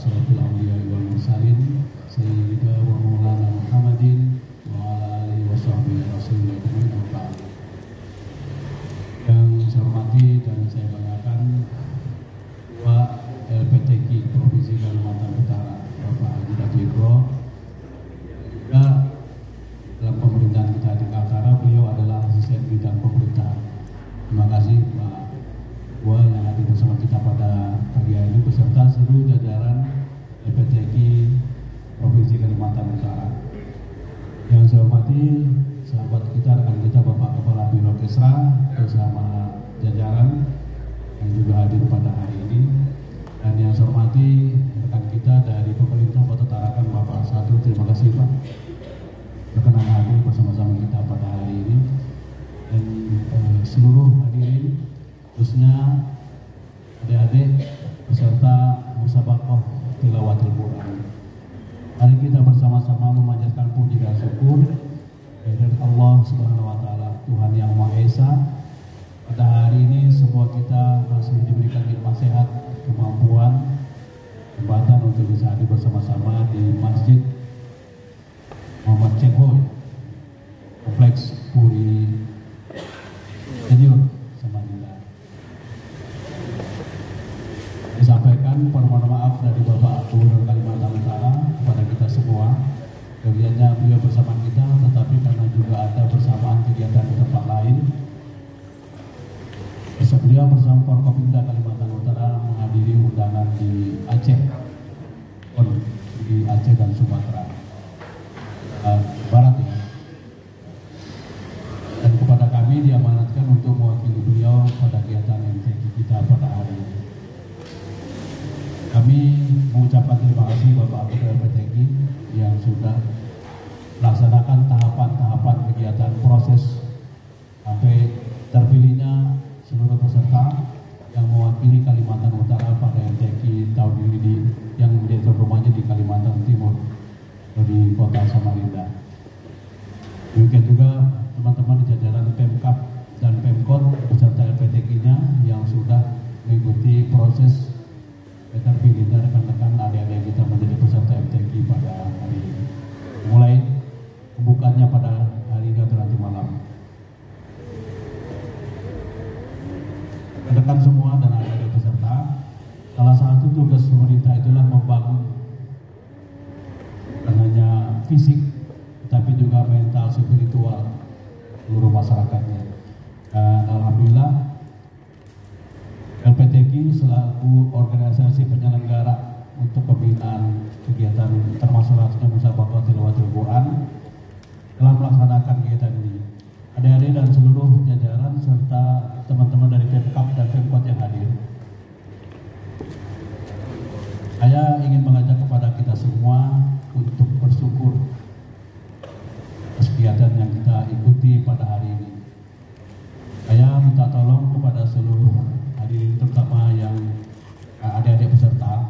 asyrafil awliya wal mursalin sayyidina wa maulana Muhammadin wa ala alihi wa sahbihi rasulillah ajmain. Yang saya hormati dan saya banggakan Ketua LPTQ Provinsi Kalimantan Utara Bapak Haji Dajiko, juga dalam pemerintahan kita di Kaltara beliau adalah asisten bidang pemerintahan. Terima kasih Pak Ketua yang hadir bersama kita pada pagi hari ini beserta seluruh jajaran LPTQ Provinsi Kalimantan Utara. Yang saya hormati sahabat kita, rekan kita Bapak Kepala Biro Kesra bersama jajaran yang juga hadir pada hari ini, dan yang saya hormati rekan kita dari pemerintah Kota Tarakan Bapak Satu, terima kasih Pak berkenan hadir bersama-sama kita pada hari ini, dan seluruh hadirin khususnya adik-adik beserta musabaqah tilawatul Quran. Mari kita bersama-sama memanjatkan puji dan syukur kehadirat Allah Subhanahu wa taala, Tuhan yang Maha Esa. Pada hari ini semua kita masih diberikan nikmat sehat, kemampuan, kesempatan untuk bisa hadir bersama-sama di Masjid Muhammad Cengho, Kompleks Puri Senior Samarinda. Disampaikan permohonan maaf dari Bapak Gubernur Kalimantan Utara kepada kita semua. Kegiatannya beliau bersama kita, tetapi karena juga ada bersamaan kegiatan di tempat lain, beliau bersama Forkopimda Kalimantan Utara menghadiri undangan di Aceh, di Aceh dan Sumatera Barat ya. Dan kepada kami diamanatkan untuk mewakili beliau pada kegiatan MTQ kita pada hari ini. Kami mengucapkan terima kasih Bapak Ketua LPTQ yang sudah melaksanakan tahapan-tahapan kegiatan proses sampai terpilihnya seluruh peserta yang mewakili Kalimantan Utara pada MTQ tahun ini yang menjadi tuan rumahnya di Kalimantan Timur di Kota Samarinda. Demikian juga teman-teman di jajaran Pemkab dan Pemkot beserta LPTQ-nya yang sudah mengikuti proses terpilihnya rekan-rekan adik-adik kita menjadi peserta MTQ pada hari ini. Mulai pembukaannya pada hari ini atau nanti malam. Rekan semua dan adik-adik peserta, salah satu tugas pemerintah itulah membangun bukan hanya fisik, tapi juga mental, spiritual seluruh masyarakatnya. Dan alhamdulillah LPTQ selaku organisasi penyelenggara untuk pembinaan kegiatan termasuk musabaqah tilawatul Quran telah melaksanakan kegiatan ini. Adik-adik dan seluruh jajaran serta teman-teman dari Pemkab dan Pemkot yang hadir, saya ingin mengajak kepada kita semua untuk bersyukur atas kegiatan yang kita ikuti pada hari ini. Saya minta tolong kepada seluruh hadirin, terutama yang adik-adik peserta,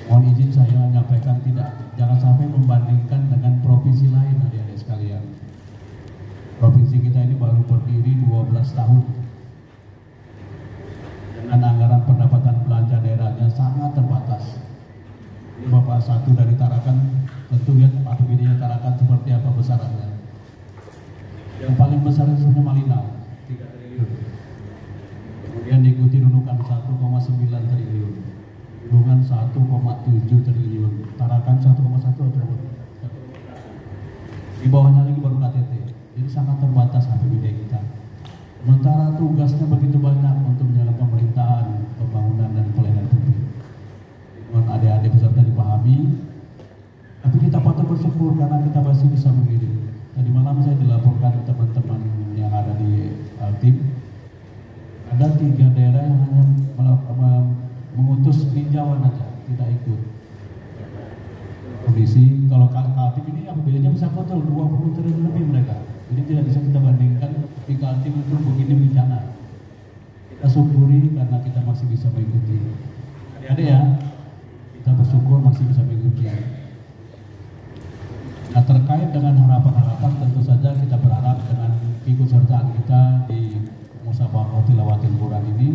mohon izin saya menyampaikan jangan sampai membandingkan dengan provinsi lain adik-adik sekalian. Provinsi kita ini baru berdiri 12 tahun dengan anggaran pendapatan belanja daerahnya sangat terbatas. Ini Bapak Satu dari Tarakan tentu lihat APBD-nya Tarakan seperti apa besarannya. Yang paling besar itu sebenarnya Malinau 3 triliun. Kemudian diikuti Nunukan 1,9 triliun, Bulungan 1,7 triliun, Tarakan 1,1 atau di bawahnya lagi baru KTT. Jadi sangat terbatas APBD kita. Sementara tugasnya begitu banyak untuk menjalankan pemerintahan, pembangunan dan pelayanan publik. Mohon adik-adik peserta dipahami, tapi kita patut bersyukur karena kita masih bisa mengirim. Tadi malam saya dilaporkan teman-teman yang ada di tim, ada 3 daerah yang hanya mengutus peninjauan aja, tidak ikut. Kondisi kalau Kaltim ini APBD-nya bisa total 20 triliun lebih mereka. Jadi tidak bisa kita bandingkan di Kaltim itu begini bencana. Kita syukuri karena kita masih bisa mengikuti. Adik-adik ya, kita bersyukur masih bisa mengikuti. Nah, terkait dengan harapan-harapan, tentu saja kita berharap dengan keikutsertaan kita di musabaqah tilawatul Quran ini,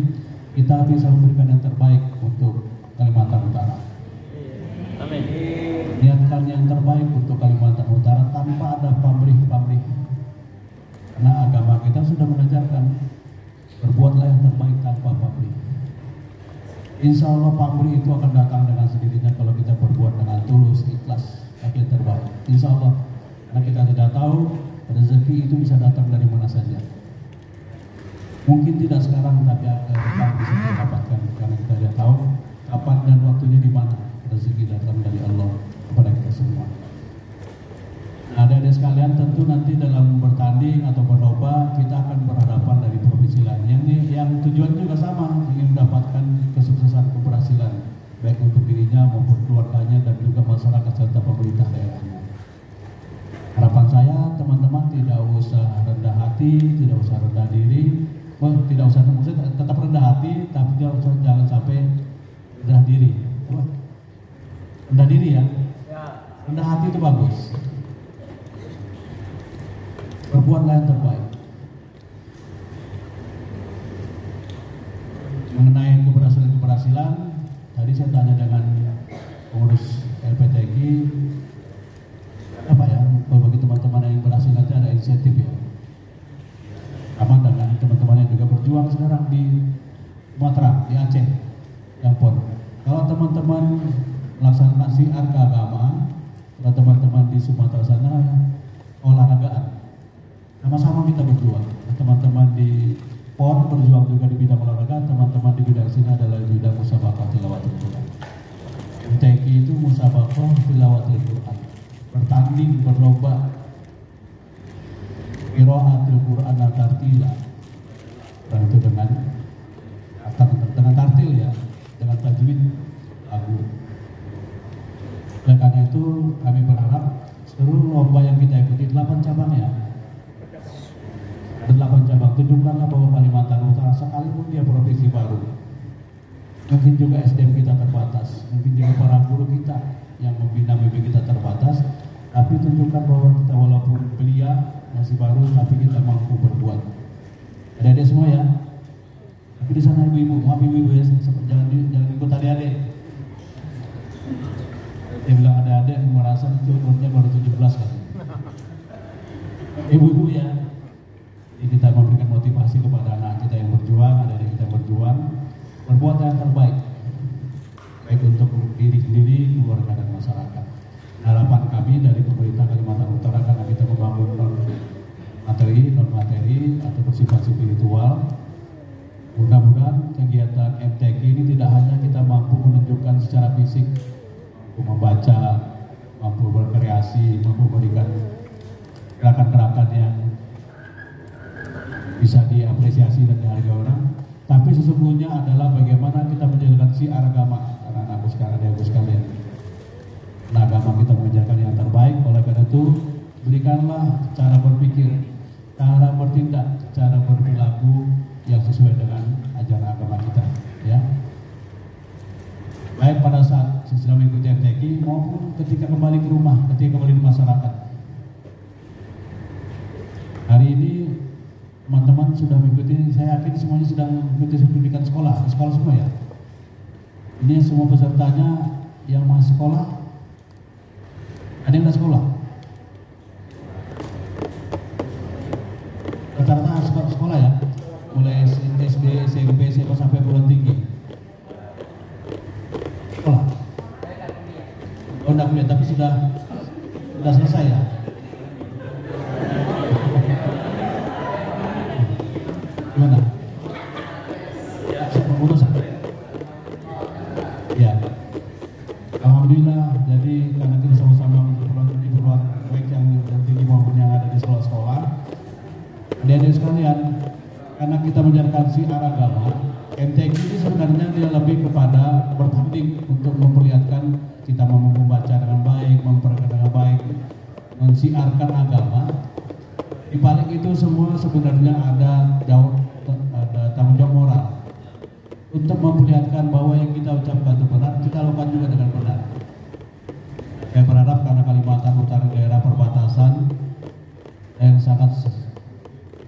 kita bisa memberikan yang terbaik untuk Kalimantan Utara. Amin. Niatkan yang terbaik untuk Kalimantan Utara tanpa ada pamrih-pamrih. Karena agama kita sudah mengajarkan berbuatlah yang terbaik tanpa pamrih. Insya Allah pamrih itu akan datang dengan sendirinya kalau kita berbuat dengan tulus, ikhlas, tapi yang terbaik. Insya Allah. Karena kita tidak tahu rezeki itu bisa datang dari mana saja. Mungkin tidak sekarang, tapi akan depan bisa kita dapatkan. Karena kita tidak tahu kapan dan waktunya di mana rezeki datang dari Allah kepada kita semua. Nah, adik-adik sekalian, tentu nanti dalam bertanding atau berlomba kita akan berhadapan dari provinsi lain. Yang tujuan juga sama, ingin mendapatkan kesuksesan, keberhasilan baik untuk dirinya maupun keluarganya dan juga masyarakat serta pemerintah daerahnya. Harapan saya teman-teman tidak usah rendah hati, tidak usah rendah diri, tidak usah maksudnya tetap rendah hati, tapi jangan sampai rendah diri. Rendah diri ya. Rendah hati itu bagus. Berbuatlah yang terbaik. Mengenai keberhasilan, tadi saya tanya dengan pengurus LPTG, apa ya, bagi teman-teman yang berhasil nanti ada insentif ya. Sama dengan teman-teman yang juga berjuang sekarang di Sumatera, di Aceh, yang pun. Kalau teman-teman melaksanakan syiar keagamaan, kalau teman-teman di Sumatera sana olahragaan, sama-sama kita berjuang. Teman-teman di PON berjuang juga di bidang olahraga, teman-teman di bidang sini adalah di bidang musabaqah tilawatil Quran. MTQ itu musabaqah tilawatil Quran, bertanding, berlomba qiraatul Quran tartila. Dan itu dengan tartil ya, dengan tajwid lagu. Oleh karena itu kami berharap seluruh lomba yang kita ikuti 8 cabang ya. Ada 8 cabang, tunjukkanlah bahwa Kalimantan Utara sekalipun dia provinsi baru, mungkin juga SDM kita terbatas, mungkin juga para guru kita yang membina bimbing kita terbatas, tapi tunjukkan bahwa kita walaupun belia masih baru, tapi kita mampu berbuat. Adik-adik semua ya. Tapi di sana ibu-ibu, maaf ibu-ibu ya, jangan ikut adik-adik. Dia bilang adik-adik merasa itu umurnya baru 17 kan. Ibu-ibu ya. Jadi kita memberikan motivasi kepada anak kita yang berjuang, adik-adik kita yang berjuang, berbuat yang terbaik, baik untuk diri sendiri, keluarga dan masyarakat. Harapan kami dari pemerintah Kalimantan Utara karena kita membangun non materi atau bersifat spiritual. Mudah-mudahan kegiatan MTQ ini tidak hanya kita mampu menunjukkan secara fisik, mampu membaca, mampu berkreasi, mampu memberikan gerakan-gerakan yang bisa diapresiasi dan dihargai orang, tapi sesungguhnya adalah bagaimana kita menjalankan syiar agama. Anak-anakku sekarang, adikku sekalian, nah, agama kita mengajarkan yang terbaik. Oleh karena itu berikanlah cara berpikir, cara bertindak, cara berperilaku yang sesuai dengan ajaran agama kita ya. Baik pada saat sedang mengikuti MTQ maupun ketika kembali ke rumah, ketika kembali ke masyarakat. Hari ini teman-teman sudah mengikuti, saya yakin semuanya sedang mengikuti pendidikan sekolah semua ya. Ini semua pesertanya yang masih sekolah, ada yang sudah sekolah. Rata-rata sekolah ya, mulai SD, SMP, SMA sampai perguruan tinggi. Sekolah. Oh, enggak kuliah, tapi sudah selesai ya. Gimana? Pengurusan? Ya. Alhamdulillah, jadi karena kita sama-sama di perguruan baik yang tinggi maupun yang ada di sekolah-sekolah, adik-adik sekalian, karena kita menjalankan syiar agama, MTQ ini sebenarnya dia lebih kepada bertanding untuk memperlihatkan kita mampu membaca dengan baik, memperkenalkan dengan baik, mensiarkan agama. Di balik itu semua sebenarnya ada tanggung jawab moral untuk memperlihatkan bahwa yang kita ucapkan itu benar, kita lakukan juga dengan benar. Saya berharap karena Kalimantan Utara daerah perbatasan yang sangat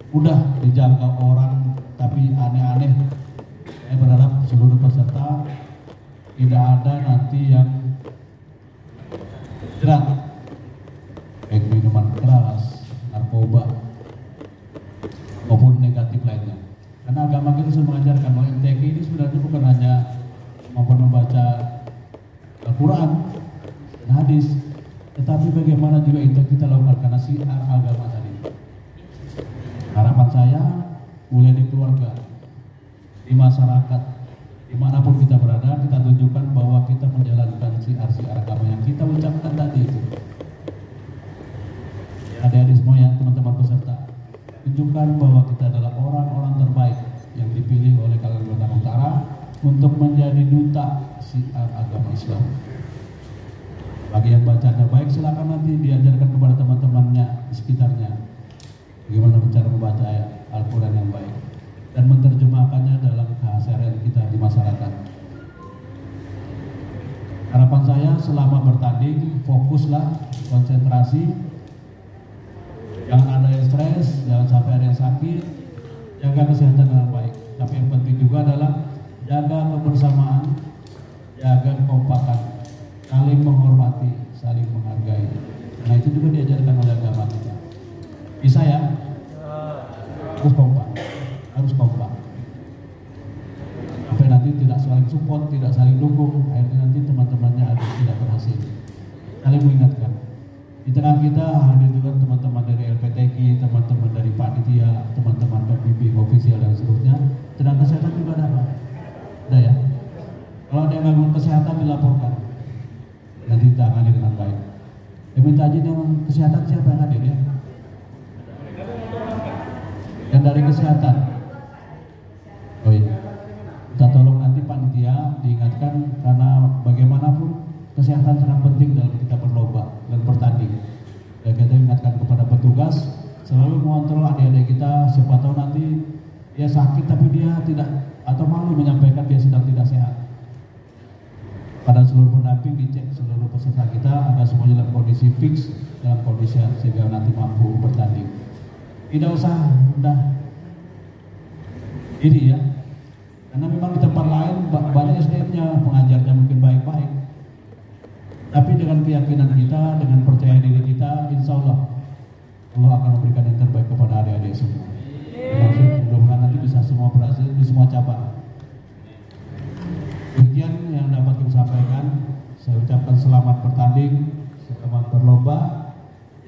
mudah dijangkau orang, tapi aneh-aneh. Saya berharap seluruh peserta tidak ada nanti yang jerat baik minuman keras, narkoba maupun negatif lainnya. Karena agama kita sudah mengajarkan bahwa MTQ ini sebenarnya bukan hanya mampu membaca Al-Quran dan hadis, tetapi bagaimana juga itu kita lakukan karena syiar agama tadi. Harapan saya mulai di keluarga, di masyarakat, dimanapun kita berada, kita tunjukkan bahwa kita menjalankan syiar-syiar agama yang kita ucapkan tadi itu. Adik-adik semua ya, teman-teman peserta, tunjukkan bahwa kita adalah orang-orang terbaik yang dipilih oleh Kalimantan Utara untuk menjadi duta syiar agama Islam. Bagi yang bacanya baik, silakan nanti diajarkan kepada teman-temannya di sekitarnya bagaimana cara membaca Al-Quran yang baik dan menerjemahkannya dalam keseharian kita di masyarakat. Harapan saya selama bertanding, fokuslah, konsentrasi, jangan ada yang stres, jangan sampai ada yang sakit, jaga kesehatan dengan baik. Tapi yang penting juga adalah jaga kebersamaan, jaga kekompakan, saling menghormati, saling menghargai. Nah itu juga diajarkan oleh agama kita. Bisa ya? Harus kompak, harus kompak. Sampai nanti tidak saling support, tidak saling dukung, akhirnya nanti teman-temannya ada tidak berhasil. Saling mengingatkan. Di tengah kita hadir juga teman-teman dari LPTQ, teman-teman dari panitia, teman-teman pembimbing ofisial dan seterusnya. Tenaga kesehatan juga ada, Pak? Ada ya? Kalau ada yang gangguan kesehatan dilaporkan, nanti ditangani dengan baik. Yang minta izin yang kesehatan siapa yang hadir ya? Yang dari kesehatan. Oh iya. Kita tolong nanti panitia diingatkan karena bagaimanapun kesehatan sangat penting dalam kita berlomba dan bertanding. Dan kita ingatkan kepada petugas selalu mengontrol adik-adik kita, siapa tahu nanti dia sakit tapi dia tidak atau malu menyampaikan dia sedang tidak sehat. Pada seluruh pendamping dicek seluruh peserta kita agar semuanya dalam kondisi fix, dalam kondisi sehingga nanti mampu bertanding. Tidak usah mudah ini ya, karena memang di tempat lain banyak SDM-nya, pengajarnya mungkin baik-baik. Tapi dengan keyakinan kita, dengan percaya diri kita, insya Allah akan memberikan yang terbaik kepada adik-adik semua. Maksud mudah-mudahan nanti bisa semua berhasil di semua cabang. Demikian yang dapat kita sampaikan. Saya ucapkan selamat bertanding, selamat berlomba.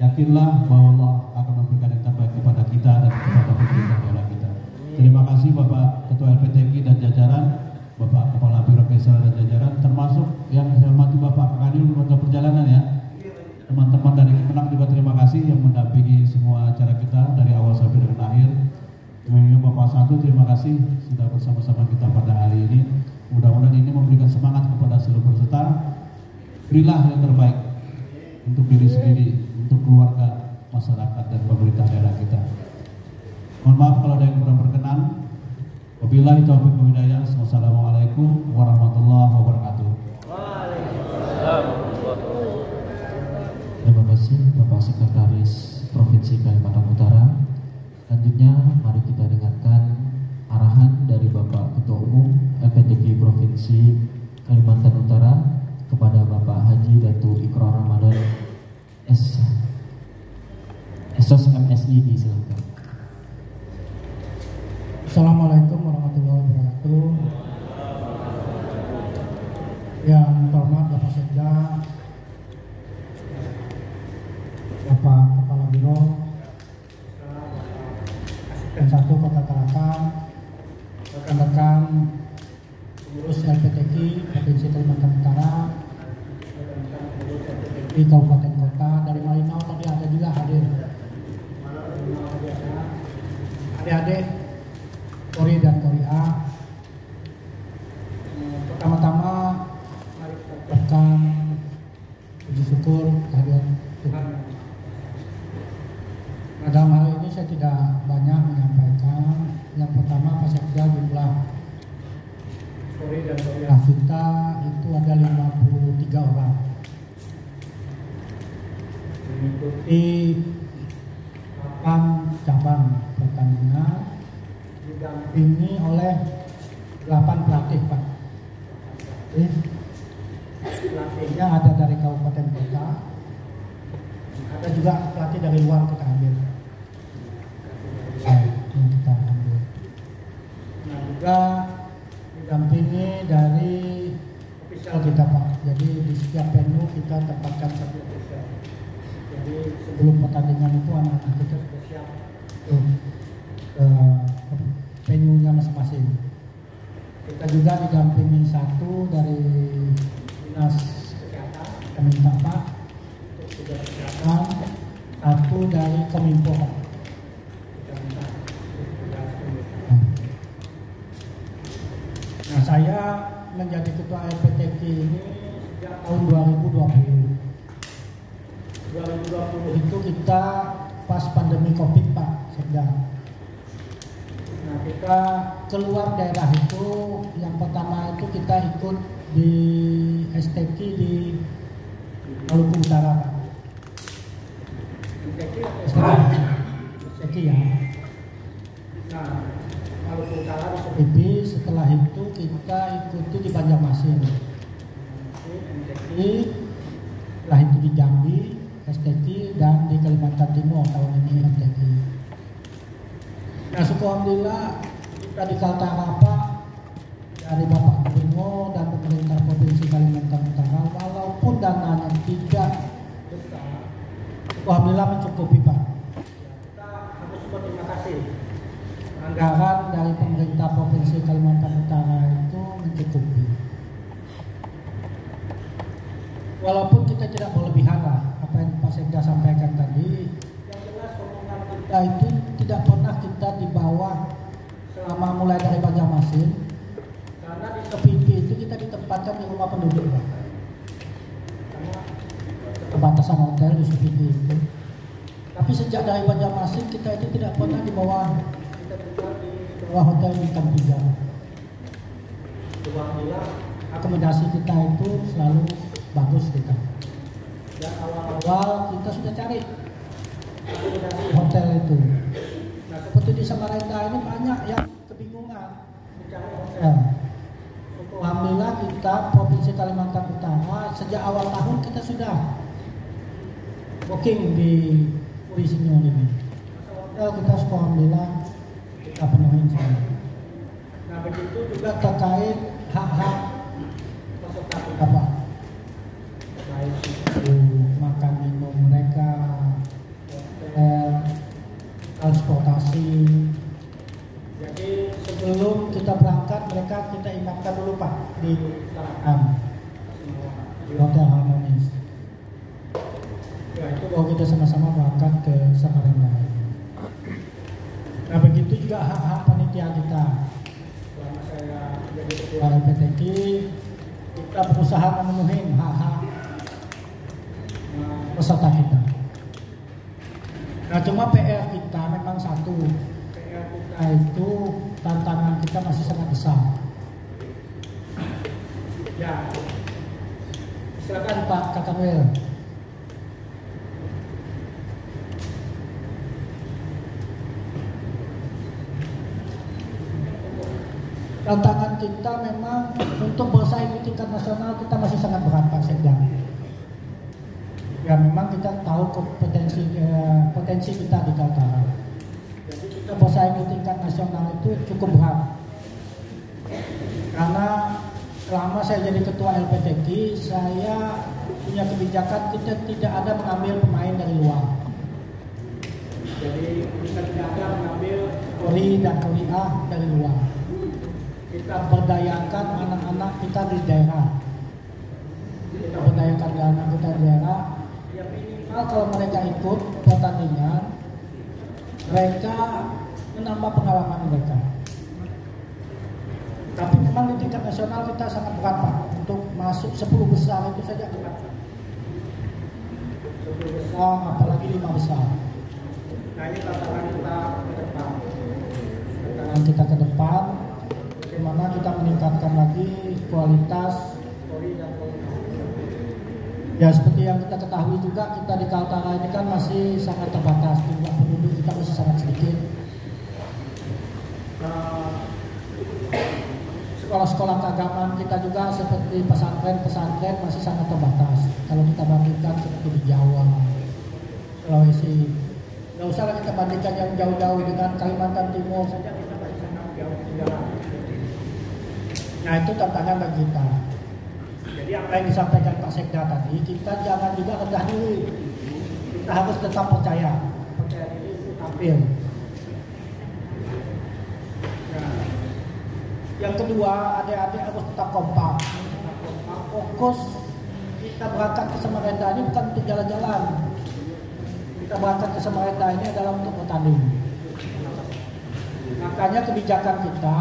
Yakinlah bahwa Allah akan memberikan yang terbaik kepada kita dan kepada pemerintah daerah kita. Terima kasih Bapak Ketua LPTQ dan jajaran, Bapak Kepala Biro Kesehatan dan jajaran, termasuk yang saya hormati Bapak Kadil untuk perjalanan ya. Teman-teman dari Kemenang juga terima kasih yang mendampingi semua acara kita dari awal sampai dengan akhir. Kemudian Bapak Satu terima kasih sudah bersama-sama kita pada hari ini. Mudah-mudahan ini memberikan semangat kepada seluruh peserta. Berilah yang terbaik untuk diri sendiri, untuk keluarga, masyarakat dan pemerintah daerah kita. Mohon maaf kalau ada yang kurang berkenan. Wabillahi taufiq wal hidayah. Wassalamualaikum warahmatullahi wabarakatuh. Terima kasih Bapak Sekretaris Provinsi Kalimantan Utara. Selanjutnya mari kita dengarkan arahan dari Bapak Ketua Umum LPTQ Provinsi Kalimantan Utara kepada Bapak Haji Datu Ikrar Ramadan SOS MSI, disilakan. Assalamualaikum warahmatullahi wabarakatuh. Yang terhormat Bapak Sekda, Bapak Kepala Biro, Asisten 1 Kota Tarakan, rekan-rekan pengurus LPTQ Provinsi Kalimantan Utara, di kabupaten kota dari Malinau tadi ada juga hadir. Adik-adik Kori dan Korea, pertama-tama mari kita ucapkan puji syukur kehadiran Tuhan. Nah, dalam hal ini saya tidak banyak menyampaikan. Yang pertama Pak Sekda jumlah Kori dan Korea kita itu ada 53 orang. Mengikuti 8 cabang pertandingan, didampingi oleh 8 pelatih Pak. pelatihnya ada dari kabupaten kota, ada juga pelatih dari luar kita ambil. Yang kita ambil. Nah juga didampingi dari official kita Pak. Jadi di setiap venue kita tempatkan satu official. Jadi sebelum pertandingan itu anak-anak kita sudah siap ke venue-nya masing-masing. Kita juga didampingi satu dari dinas kesehatan, kita minta Pak untuk tugas kesehatan, satu dari Kominfo Pak. Kita minta tugas Kominfo. Nah saya menjadi ketua LPTK ini sejak tahun 2020. 2020 itu kita pas pandemi Covid Pak, sedang. Nah kita keluar daerah itu, yang pertama itu kita ikut di STK di Maluku Utara Pak. STK ya. Nah Maluku Utara di STK, setelah itu kita ikuti di Banjarmasin. Setelah itu di Jambi, STK, dan di Kalimantan Timur tahun ini MTQ. Nah alhamdulillah kita di Kaltara Pak, dari Bapak Gubernur dan pemerintah Provinsi Kalimantan Utara, walaupun dananya tidak besar, alhamdulillah mencukupi Pak. Kita harus berterima kasih. Anggaran dari pemerintah Provinsi Kalimantan Utara itu mencukupi. Walaupun kita tidak berlebihan lah, apa yang Pak Sekda sampaikan tadi, yang jelas omongan kita itu tidak pernah kita di bawah selama mulai dari Banjarmasin, karena di Sepiti itu kita ditempatkan di rumah penduduk Pak. Karena keterbatasan hotel di Sepiti itu. Tapi sejak dari Banjarmasin kita itu tidak pernah di bawah, kita tinggal di bawah hotel bintang 3. Alhamdulillah akomodasi kita itu selalu bagus kita. Dan awal-awal kita sudah cari akomodasi hotel itu. Nah seperti di Samarinda ini banyak yang kebingungan mencari hotel. Alhamdulillah kita Provinsi Kalimantan Utara sejak awal tahun kita sudah booking di Purisinyo ini. Hotel kita alhamdulillah kita penuhi semua. Nah begitu juga terkait hak-hak peserta kita Pak. Baik itu makan minum mereka, hotel, transportasi. Jadi sebelum kita berangkat mereka kita ingatkan dulu Pak di Hotel Harmonis. Ya itu baru kita sama-sama berangkat ke Samarinda. Nah begitu juga hak-hak panitia kita. Selama saya jadi ketua LPTK, kita berusaha memenuhi hak-hak peserta kita. Nah cuma PR kita memang satu, PR kita itu tantangan kita masih sangat besar. Ya, silakan Pak Kakanwil. Tantangan kita memang untuk bersaing di tingkat nasional kita masih sangat berat Pak Sekda. Ya memang kita tahu potensi kita di Kaltara. Jadi kita bersaing di tingkat nasional itu cukup berat. Karena selama saya jadi ketua LPTK, saya punya kebijakan kita tidak ada mengambil pemain dari luar. Jadi kita tidak ada mengambil Kori dan Kori A dari luar. Kita berdayakan anak-anak kita di daerah. Kita berdayakan anak kita di daerah. Yang minimal kalau mereka ikut pertandingan, mereka menambah pengalaman mereka. Tapi memang di tingkat nasional kita sangat berat Pak. Untuk masuk 10 besar itu saja berat. 10 besar apalagi 5 besar. Nah ini tantangan kita ke depan. Tantangan kita ke depan, bagaimana kita meningkatkan lagi kualitas Polri dan Polri. Ya seperti yang kita ketahui juga, kita di Kaltara ini kan masih sangat terbatas, jumlah penduduk kita masih sangat sedikit. sekolah-sekolah keagamaan kita juga seperti pesantren masih sangat terbatas. Kalau kita bandingkan seperti di Jawa, Sulawesi, nggak usah lah kita bandingkan yang jauh-jauh dengan Kalimantan Timur saja kita masih sangat jauh ketinggalan. Nah itu tantangan bagi kita. Jadi apa yang disampaikan Pak Sekda tadi, kita jangan juga rendah diri. Kita harus tetap percaya diri itu tampil. Yang kedua, adik-adik harus tetap kompak, fokus. Kita berangkat ke Samarinda ini bukan untuk jalan-jalan. Kita berangkat ke Samarinda ini adalah untuk bertanding. Makanya kebijakan kita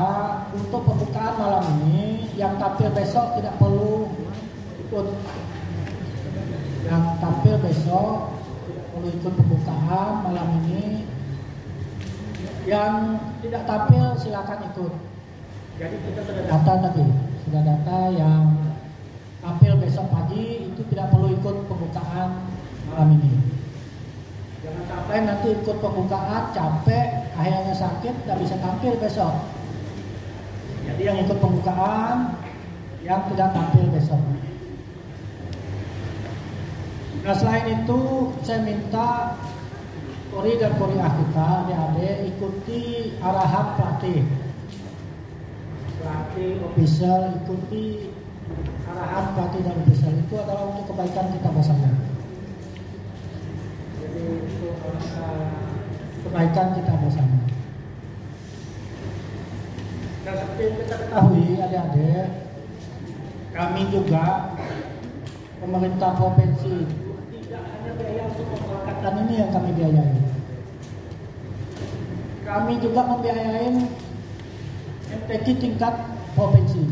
untuk pembukaan malam ini, yang tampil besok tidak perlu ikut. Yang tampil besok tidak perlu ikut pembukaan malam ini. Yang tidak tampil silakan ikut. Jadi kita sudah data yang tampil besok pagi itu tidak perlu ikut pembukaan malam ini. Jangan sampai nanti ikut pembukaan capek, akhirnya sakit, tidak bisa tampil besok. Jadi yang ikut pembukaan, yang tidak tampil besok. Nah selain itu saya minta Kori dan Koriah kita, adik-adik ikuti arahan pelatih official, ikuti arahan pelatih dan official, itu adalah untuk kebaikan kita bersama. Jadi itu kebaikan kita bersama. Dan seperti yang kita ketahui adik-adik, kami juga pemerintah provinsi tidak hanya biaya untuk pemberangkatan ini yang kami biayai. Kami juga membiayain MTQ tingkat provinsi.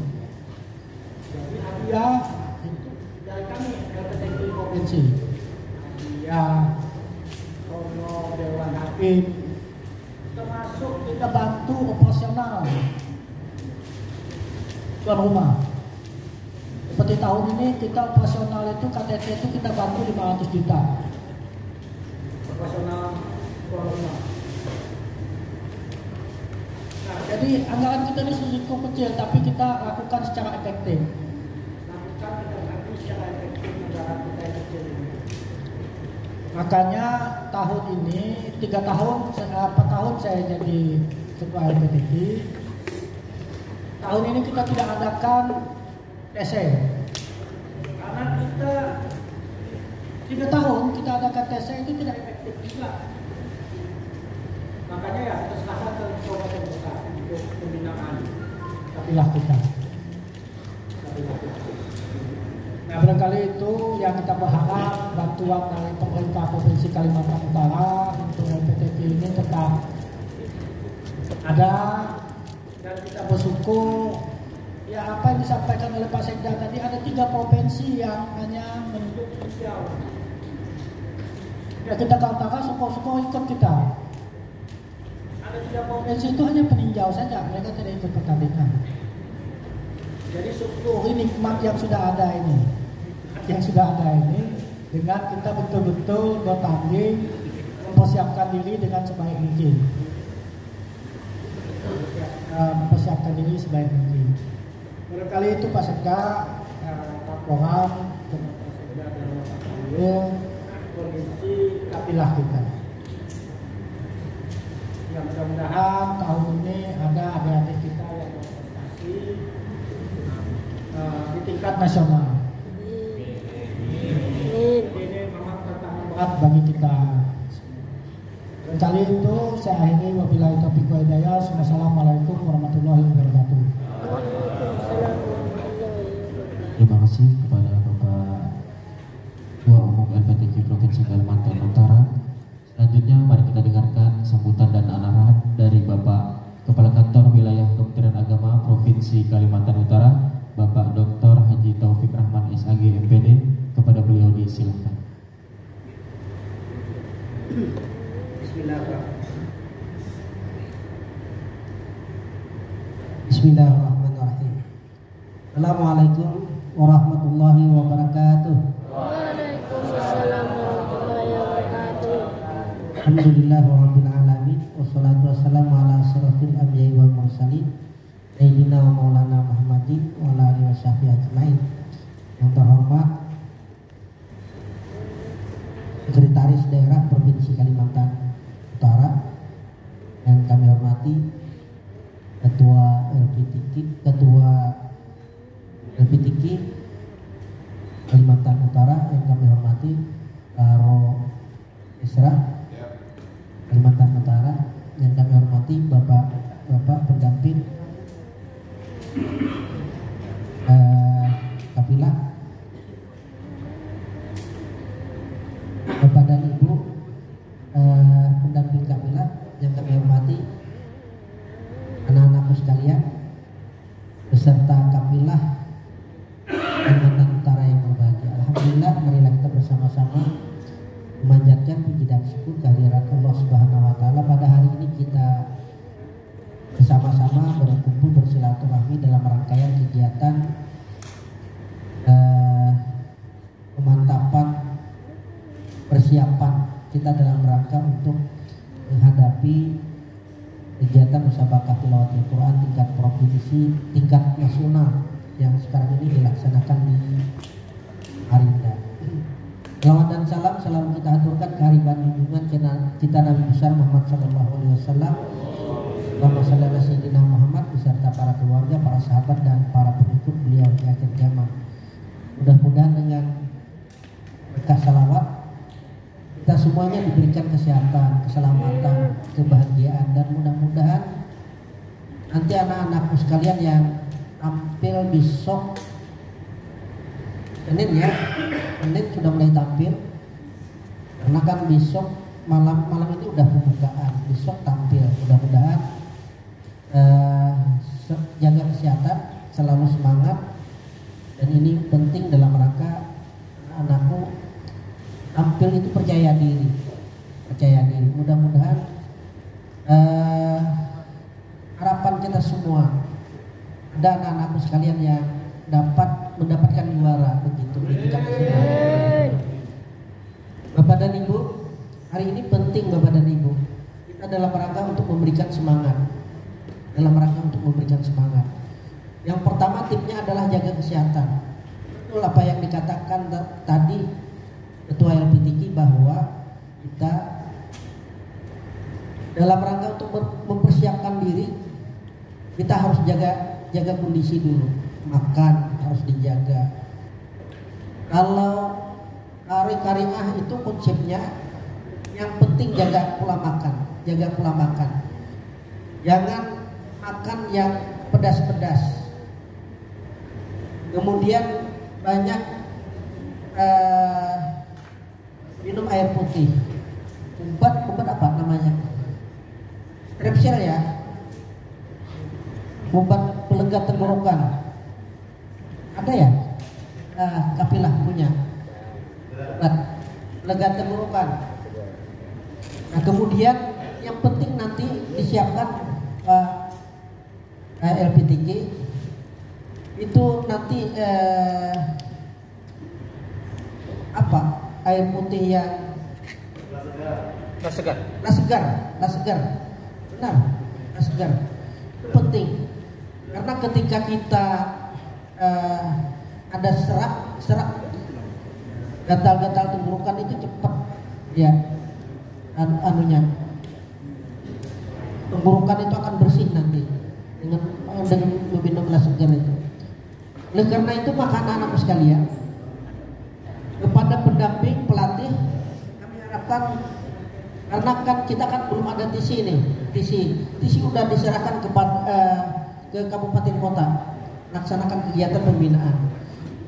Jadi hadiah itu dari kami MTQ provinsi. Hadiah, honor Dewan Hakim, termasuk kita bantu operasional tuan rumah. Seperti tahun ini kita operasional itu KTT itu kita bantu 500 juta. Operasional tuan rumah. Nah, jadi anggaran kita ini cukup kecil, tapi kita lakukan secara efektif. Makanya tahun ini 4 tahun saya jadi ketua LPTK. Tahun ini kita tidak adakan TC karena kita 3 tahun kita adakan TC itu tidak efektif juga. Makanya ya kita serahkan ke kabupaten kota untuk pembinaan kapilah kita. Nah barangkali itu yang kita berharap bantuan dari pemerintah Provinsi Kalimantan Utara untuk LPTK ini tetap ada, dan kita bersyukur ya apa yang disampaikan oleh Pak Sekda tadi, ada 3 provinsi yang hanya menunjuk hijau. Ya kita katakan syukur-syukur ikut kita. Ada 3 provinsi itu hanya peninjau saja, mereka tidak ikut pertandingan. Jadi syukuri nikmat yang sudah ada ini, dengan kita betul-betul bertanding, mempersiapkan diri dengan sebaik mungkin. Mempersiapkan diri sebaik mungkin. Barangkali itu Pak Sekda, laporan dengan Pak Sekda dan Pak Kanwil kondisi kapilah kita. Ya mudah-mudahan tahun ini ada adik-adik kita yang berprestasi di tingkat nasional. Ini memang tantangan berat bagi kita. Kali itu saya akhiri, wabillahi taufiq wal hidayah. Wassalamualaikum warahmatullahi wabarakatuh. Terima kasih kepada Bapak Ketua Umum LPTK Provinsi Kalimantan Utara. Selanjutnya mari kita dengarkan sambutan dan arahan dari Bapak Kepala Kantor Wilayah Kementerian Agama Provinsi Kalimantan Utara, Bapak Dr. Haji Taufik Rahman SAG MPD. Kepada beliau disilakan. Bismillahirrahmanirrahim. Assalamualaikum warahmatullahi wabarakatuh. Waalaikumsalam warahmatullahi wabarakatuh. Alhamdulillahirabbil alamin, wassalatu wassalamu ala asyrofil anbiya'i wal mursalin Sayyidina wa Maulana Muhammadin wa ala alihi washabihi ajmain. Yang terhormat Sekretaris Daerah Provinsi Kalimantan Utara, yang kami hormati Ketua LPTQ Kalimantan Utara, yang kami hormati Karo Isra Kalimantan Utara, yang kami hormati Bapak pendamping kapilah, Bapak dan Ibu pendamping kapilah yang kami hormati, anak-anakku sekalian beserta kapilah Kalimantan Utara yang berbahagia. Alhamdulillah, marilah kita bersama-sama memanjatkan puji dan syukur kehadirat Allah Subhanahu wa taala. Pada hari ini kita bersama-sama berkumpul bersilaturahmi dalam rangkaian kegiatan pemantapan persiapan kita dalam rangka untuk menghadapi kegiatan musabaqah tilawatil Quran tingkat provinsi, tingkat nasional yang sekarang ini dilaksanakan di Harinda. Salawat dan salam selalu kita aturkan ke hari junjungan kita Nabi besar Muhammad sallallahu alaihi wasallam. Allahumma shalli ala sayyidina Muhammad beserta para keluarga, para sahabat dan para pengikut beliau di akhir zaman. Mudah-mudahan dengan berkah salawat kita semuanya diberikan kesehatan, keselamatan, kebahagiaan, dan mudah-mudahan nanti anak-anakku sekalian yang tampil besok Senin ya, Senin sudah mulai tampil karena kan besok malam ini udah pembukaan, besok tampil. Mudah-mudahan jaga kesehatan, selalu semangat, dan ini penting dalam rangka anak-anakku tampil itu percaya diri. Mudah-mudahan harapan kita semua ada anak-anakku sekalian yang dapat mendapatkan juara begitu di tingkat nasional. Bapak dan Ibu, hari ini penting Bapak dan Ibu, kita dalam rangka untuk memberikan semangat. Yang pertama tipnya adalah jaga kesehatan. Betul apa yang dikatakan tadi Ketua LPTQ bahwa kita dalam rangka untuk mempersiapkan diri, kita harus jaga kondisi dulu. Makan harus dijaga. Kalau kariah itu konsepnya yang penting jaga pola makan. Jangan makan yang pedas-pedas. Kemudian banyak minum air putih. Obat apa namanya? Strepsil ya. Obat pelega tenggorokan. Ada ya? Kapilah punya. Obat pelega tenggorokan. Nah, kemudian yang penting nanti disiapkan LPTQ itu nanti air putih yang las segar. Benar, las segar itu penting karena ketika kita ada serak gatal-gatal tenggorokan itu cepat ya anunya, tenggorokan itu akan bersih nanti dengan minum las segar itu. Oleh karena itu maka anak-anakku sekalian, kepada pendamping pelatih kami harapkan, karena kan kita kan belum ada TC nih, TC udah diserahkan ke kabupaten kota laksanakan kegiatan pembinaan.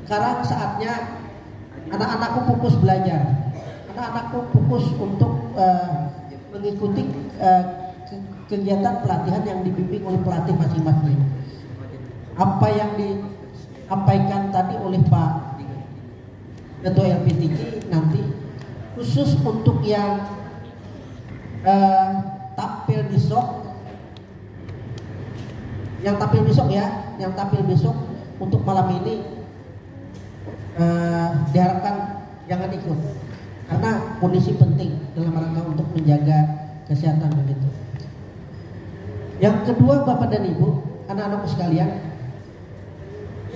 Sekarang saatnya anak-anakku fokus belajar, anak-anakku fokus untuk mengikuti kegiatan pelatihan yang dibimbing oleh pelatih masing-masing. Apa yang disampaikan tadi oleh Pak Ketua LPTQ nanti khusus untuk yang tampil besok untuk malam ini diharapkan jangan ikut karena kondisi penting dalam rangka untuk menjaga kesehatan begitu. Yang kedua Bapak dan Ibu, anak-anakku sekalian,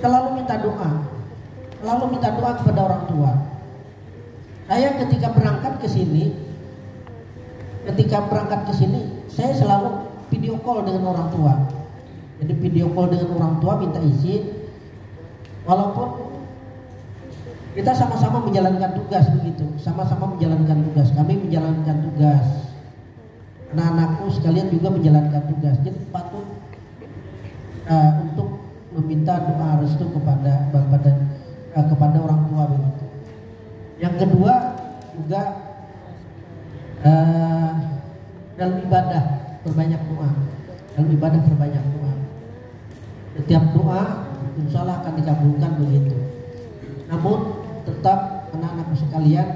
selalu minta doa kepada orang tua. Saya ketika berangkat ke sini, saya selalu video call dengan orang tua. Jadi video call dengan orang tua, minta izin, walaupun kita sama-sama menjalankan tugas begitu, kami menjalankan tugas, anak-anakku sekalian juga menjalankan tugas. Jadi patut untuk meminta doa restu kepada bapak dan kepada orang tua begitu. Yang kedua juga dalam ibadah berbanyak doa. Setiap doa insya Allah akan dikabulkan begitu. Namun tetap anak-anakku sekalian,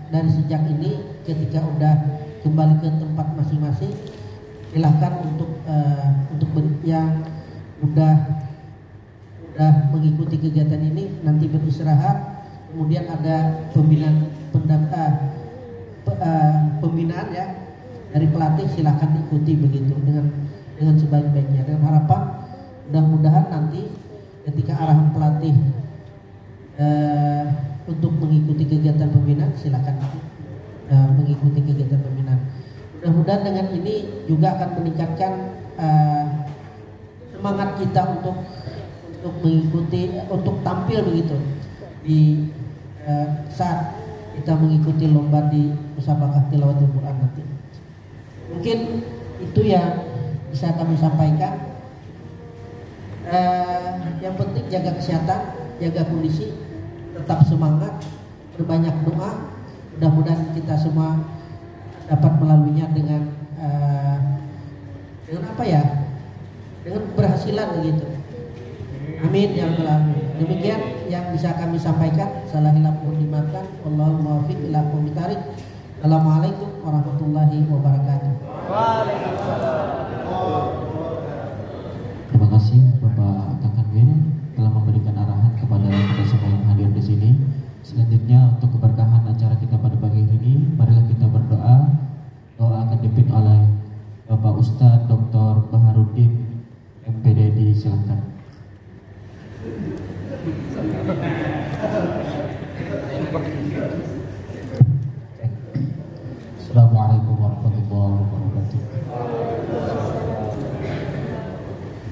dari sejak ini ketika udah kembali ke tempat masing-masing, silahkan untuk yang udah mengikuti kegiatan ini nanti beristirahat, kemudian ada pembinaan ya dari pelatih, silahkan ikuti begitu dengan sebaik-baiknya, dengan harapan mudah-mudahan nanti ketika arahan pelatih untuk mengikuti kegiatan pembinaan, silakan mengikuti kegiatan pembinaan. Mudah-mudahan dengan ini juga akan meningkatkan semangat kita untuk mengikuti, untuk tampil begitu di saat kita mengikuti lomba di musabaqah tilawatul Quran nanti. Mungkin itu yang bisa kami sampaikan. Yang penting jaga kesehatan, jaga kondisi, tetap semangat, berbanyak doa. Mudah-mudahan kita semua dapat melaluinya dengan apa ya? Dengan keberhasilan begitu. Amin ya rabbal alamin. Demikian yang bisa kami sampaikan. Salah hilaf mohon dimaafkan. Wallahul muwaffiq ila aqwamit thariq. Assalamualaikum warahmatullahi wabarakatuh. Terima kasih Bapak Kakanwil telah memberikan arahan kepada kita semua yang hadir di sini. Selanjutnya untuk keberkahan acara kita pada pagi ini, marilah kita berdoa. Doa akan dipimpin oleh Bapak Ustadz Dr. Baharudin MPD, silakan. Assalamualaikum warahmatullahi wabarakatuh.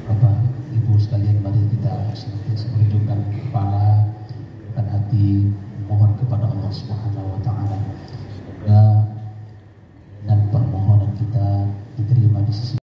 Bapak Ibu sekalian, mari kita senantiasa menundukkan kepala dan hati, mohon kepada Allah Subhanahu wa taala dan permohonan kita diterima di sisi